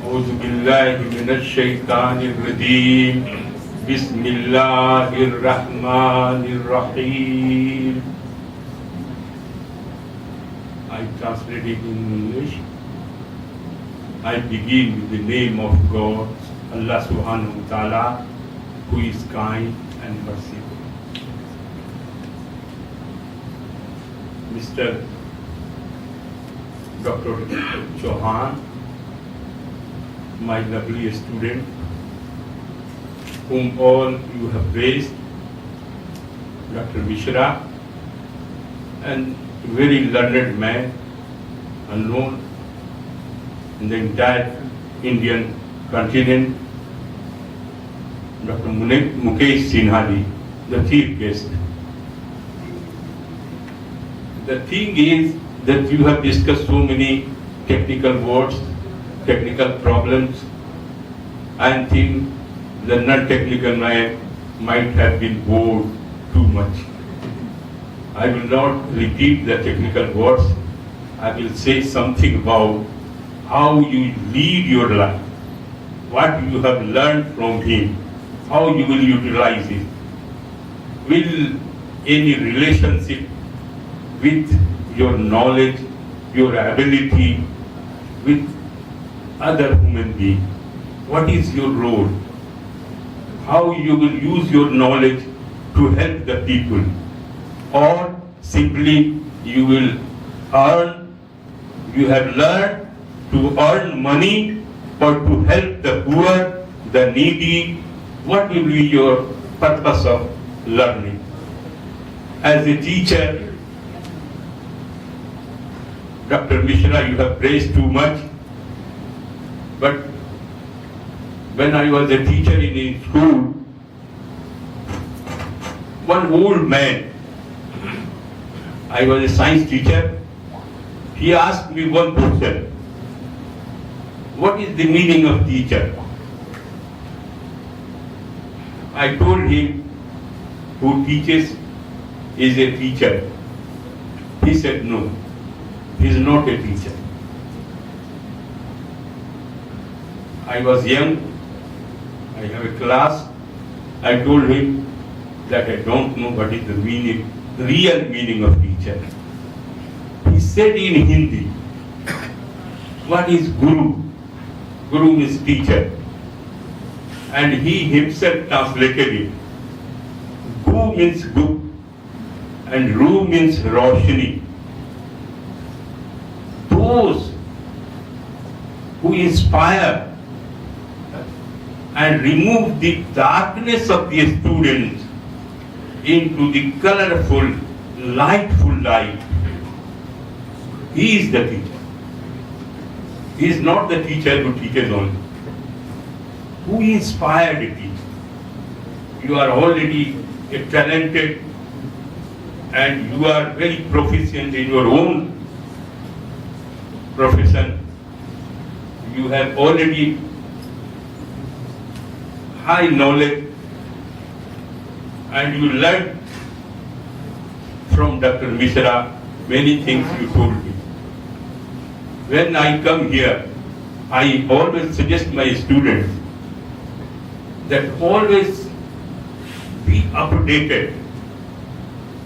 أعوذ بالله من الشيطان الرجيم بسم الله الرحمن الرحيم. I translate it in English. I begin with the name of God, Allah subhanahu wa ta'ala, who is kind and merciful. Mr. Dr. Chauhan, my lovely student, whom all you have praised, Dr. Mishra, and very learned man, unknown in the entire Indian continent, Dr. Mukesh Sinhali, the chief guest. The thing is that you have discussed so many technical words, technical problems. I think the non-technical man might have been bored too much. I will not repeat the technical words. I will say something about how you lead your life, what you have learned from him, how you will utilize it. Will any relationship with your knowledge, your ability with other human beings, what is your role? How you will use your knowledge to help the people, or simply you will earn, you have learned to earn money or to help the poor, the needy. What will be your purpose of learning? As a teacher, Dr. Mishra, you have praised too much, but when I was a teacher in a school, one old man, I was a science teacher, he asked me one question: what is the meaning of teacher? I told him, who teaches is a teacher. He said, no, he is not a teacher. I was young, I have a class. I told him that I don't know what is the meaning, real meaning of teacher. He said in Hindi, what is Guru? Guru means teacher. And he himself translated it. Gu means book and Ru means Roshni. Those who inspire and remove the darkness of the students into the colorful, lightful light, he is the teacher. He is not the teacher who teaches only. Who inspired a teacher? You are already a talented and you are very proficient in your own profession. You have already high knowledge and you learned from Dr. Mishra many things you told me. When I come here, I always suggest my students that always be updated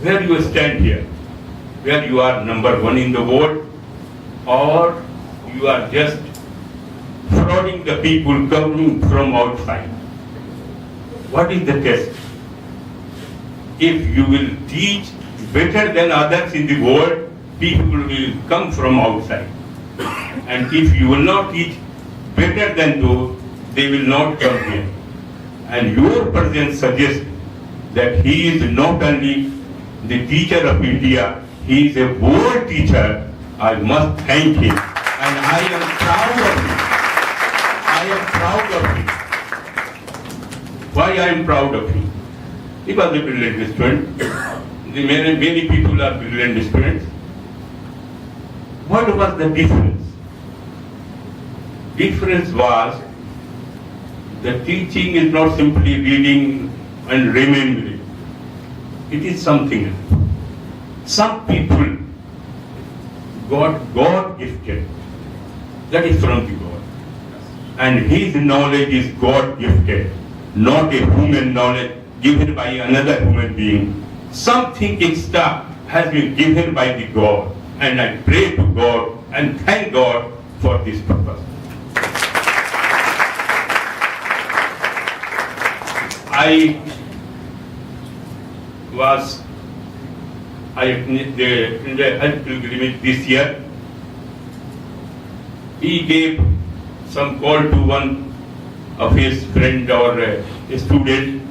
where you stand here, where you are number one in the world, or you are just frauding the people coming from outside. What is the test? If you will teach better than others in the world, people will come from outside. And if you will not teach better than those, they will not come here. And your presence suggests that he is not only the teacher of India, he is a world teacher. I must thank him. And I am proud of him. I am proud of him. Why I am proud of him? He was a brilliant student. Many people are brilliant students. What was the difference? Difference was the teaching is not simply reading and remembering. It is something else. Some people God gifted. That is from the God. and his knowledge is God gifted, not a human knowledge given by another human being. Something extra has been given by the God, and I pray to God and thank God for this purpose. I was in the Hajj pilgrimage this year. He gave some call to one of his friend or a student,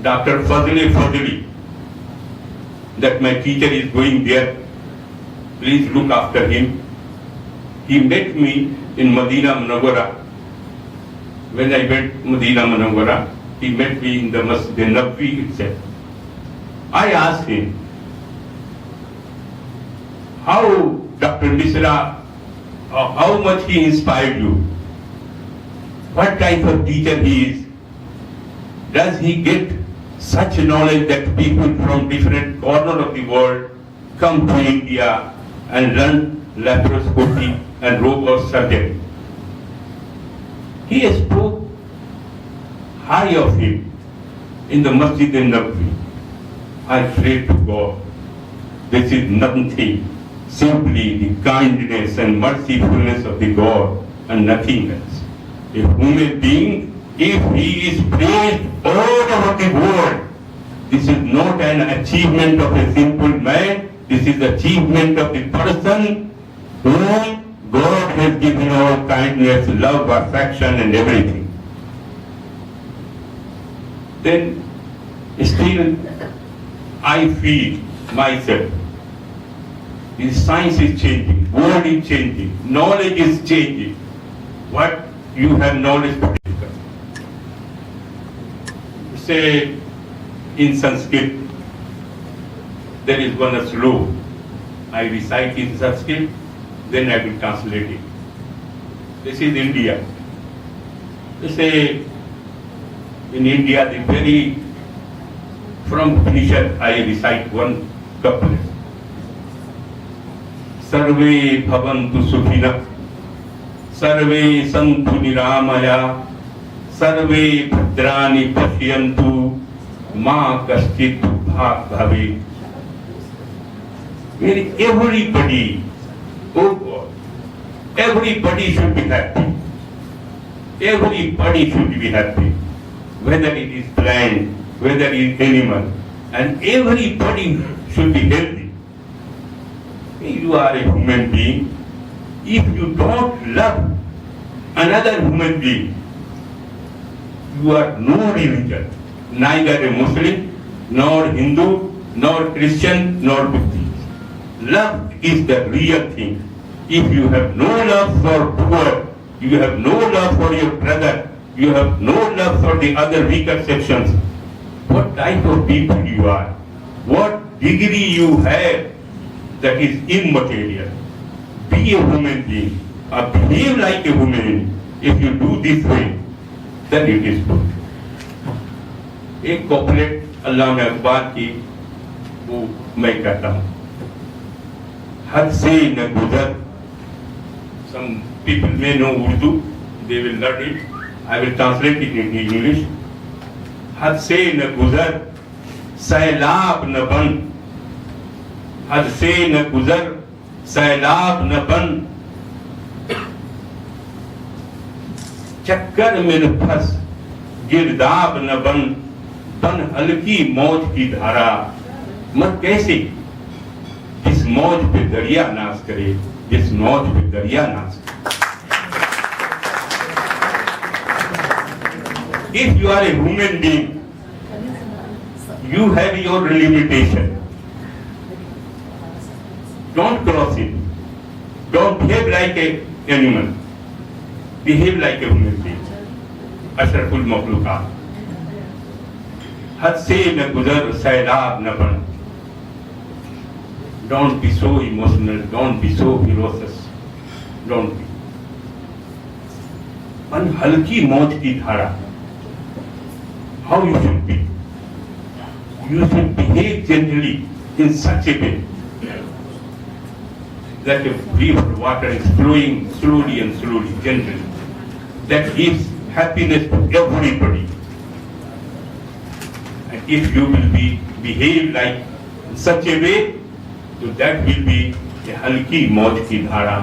Dr. Fadli, that my teacher is going there. Please look after him. He met me in Medina Munawwara. When I went Medina Munawwara, he met me in the Masjid Nabawi itself. I asked him, how Dr. Misra, how much he inspired you? What type of teacher he is? Does he get such knowledge that people from different corners of the world come to India and learn laparoscopy and robot surgery? He spoke high of him in the Masjid Nabawi. I pray to God, this is nothing, simply the kindness and mercifulness of the God and nothing else. A human being, if he is praised all over the world, this is not an achievement of a simple man, this is achievement of the person whom God has given all kindness, love, affection and everything. Then still I feel myself, the science is changing, world is changing, knowledge is changing. What you have knowledge to discuss. Say in Sanskrit, there is one sloka. I recite in Sanskrit, then I will translate it. This is India. They say in India, the very from Upanishad, I recite one couplet. Sarve bhavantu sukhina, sarve santu niramaya, sarve bhadrani pashyantu, ma kaschit bhag bhave. Everybody, oh God, everybody should be happy. Everybody should be happy. Whether it is plant, whether it is animal, and everybody should be healthy. You are a human being. If you don't love another human being, you are no religion, neither a Muslim, nor Hindu, nor Christian, nor Buddhist. Love is the real thing. If you have no love for poor, you have no love for your brother, you have no love for the other weaker sections, what type of people you are, what degree you have, that is immaterial. Be a human being, or behave like a human. If you do this way, then it is good. एक कॉपलेट अल्लामा इकबाल की वो मैं कहता हूँ, हद से न गुजर. Some people may know Urdu, they will learn it. I will translate it in English. हद से न गुजर, सैलाब न बन. हद से न गुजर, सैलाब न बन. चक्कर में न फंस, गिरदाब न बन. बन हल्की मौज की धारा. मत कैसे जिस मौज पे दरिया नाश करे, जिस मौज पे दरिया नाश करे. If you are a human being, you have your limitation. Don't cross it. Don't behave like an animal. Behave like a human being. अशरफुल मखलूकात. हद से न गुजर, सैलाब न बन. Don't be so emotional. Don't be so ferocious. Don't be. बन हल्की मौज की धारा. How you should be? You should behave gently in such a way that a river water is flowing slowly and slowly, gently. that gives happiness to everybody. And if you will behave like such a way, so that will be a हल्की मौत की धारा.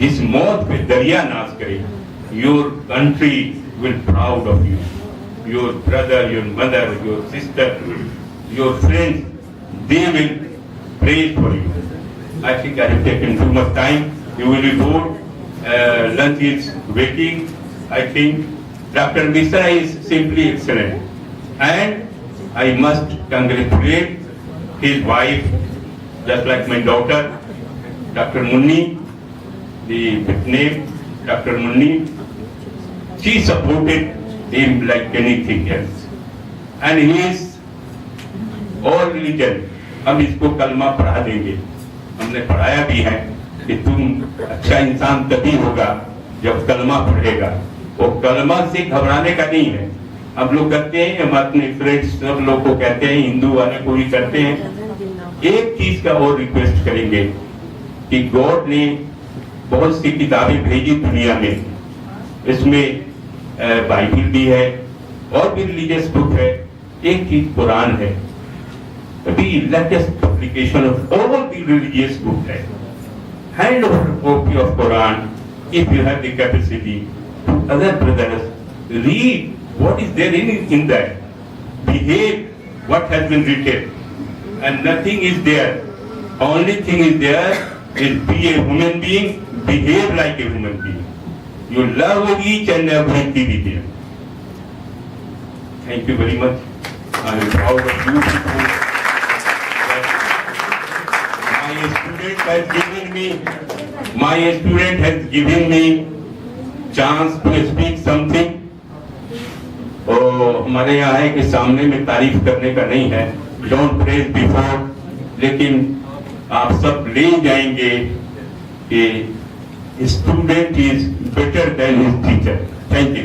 इस मौत पे दरिया नाश करे. Your country will proud of you. Your brother, your mother, your sister, your friends, they will praise for you. I think I have taken too much time. You will be bored. Lunch is waiting. I think Dr. Mishra is simply excellent. And I must congratulate his wife, just like my daughter, Dr. Munni, the name Dr. Munni. She supported him like anything else. And he is all religion. हम इसको कलमा पढ़ा देंगे. हमने पढ़ाया भी है कि तुम अच्छा इंसान तभी होगा जब कलमा पढ़ेगा. वो कलमा से घबराने का नहीं है. हम लोग करते हैं, हम अपने फ्रेंड्स सब लोग को कहते हैं, हिंदू वाले को भी करते हैं. एक चीज का और रिक्वेस्ट करेंगे कि गॉड ने बहुत सी किताबें भेजी दुनिया में. इसमें बाइबल भी है और भी रिलीजियस बुक है. एक चीज कुरान है. अभी latest publication of all the religious book है. Hand over copy of Quran if you have the capacity to other brothers. Read what is there in that. Behave what has been written. And nothing is there. Only thing is there is be a human being, behave like a human being. You love each and every individual. Thank you very much. I am proud of you people. My student has given me chance to speak something. और हमारे यहाँ है कि सामने में तारीफ करने का नहीं है. Don't praise before. लेकिन आप सब ले जाएंगे कि student is better than his teacher. Thank you.